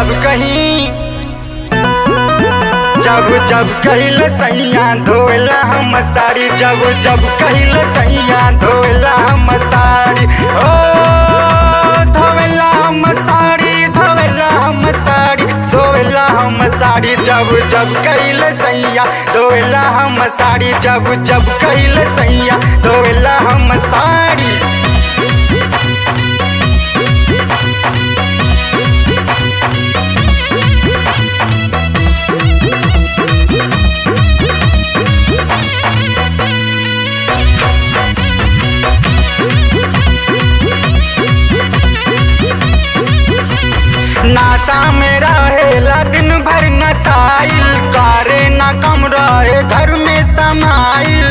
जब कहीं जब कहिल सैया धोला हम साड़ी जब कहिल सैया धोला हम साड़ी ओ धोला हम साड़ी धोला हम साड़ी धोला हम साड़ी जब कहिल सैया धोला हम साड़ी जब कहिल सैया धोला हम साड़ी। नासा में रहेला दिन भर नसाइल कारे ना कम रहे घर में समाइल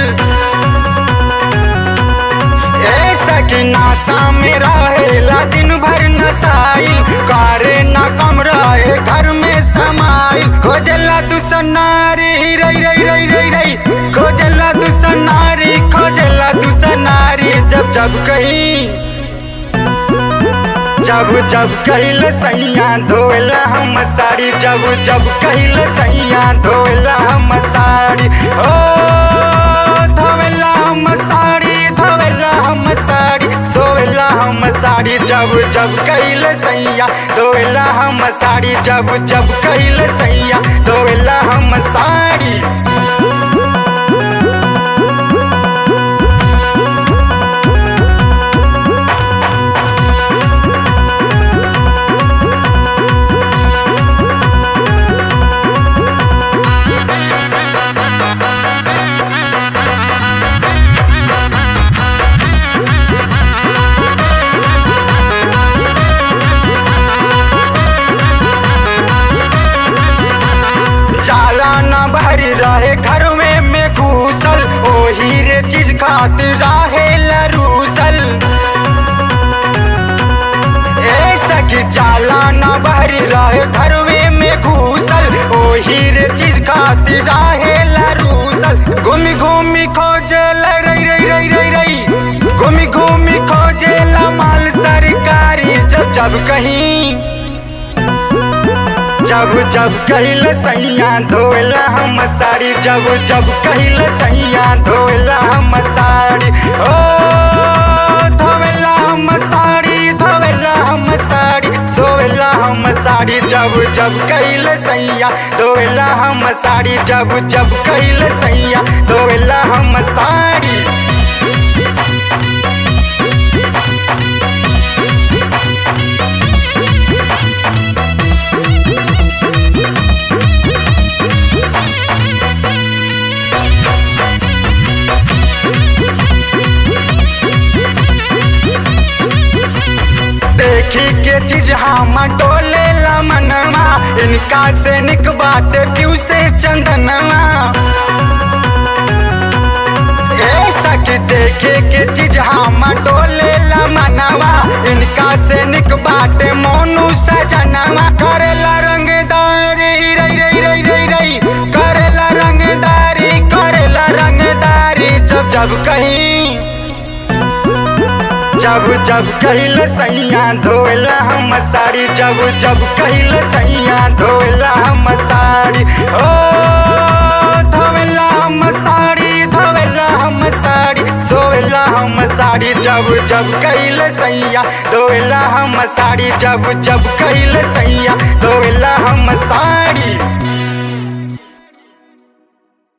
ऐसा कि नासा में रहेला दिन भर नसाइल कारे ना कम रहे घर में समाइल खोजला तू सनारी रई रई रई रई रई खोजला तू सनारी खोजला तू सनारी जब कहीं जब कहिल सैया धोला हम साड़ी जब कहिल सैया धोला हम साड़ी ओ धोला हम साड़ी धोला हम साड़ी धोला हम साड़ी जब कहिल सैया धोला हम साड़ी जब कहिल सैया धोला हम साड़ी। रहे घर में घूसल ओही रे चीज खातिर रहे लरूसल ऐसा कि जाला न बहरी रहे घर में घूसल ओही रे चीज खातिर रहे लरूसल घूमी घूमी खोजेला रई रई रई रई रई घूमी घूमी खोजेला माल सरकारी जब कहीं जब कहिल सैया धोला हम साड़ी जब कहिल सैया धोला हम साड़ी ओ धोला हम साड़ी धोला हम साड़ी धोला हम साड़ी जब कहिल सैया धोला हम साड़ी जब कहिल सैया धोला हम साड़ी। देखी के चीज हम डोले मनवा इनका से निक बात क्यों से चंदनवा ऐसा कि देखे के चीज हम डोले मनवा इनका से निक बात मोनू सजनवा करेला रंगदारी रई रई रई रई रई करेला रंगदारी जब कहीं जब कहिल सैया धोला हम साड़ी जब कहिल सैया धोला हम साड़ी ओ धोला हम साड़ी धोला हम साड़ी धोला हम साड़ी जब कहिल सैया धोला हम साड़ी जब कहिल सैया धोला हम साड़ी।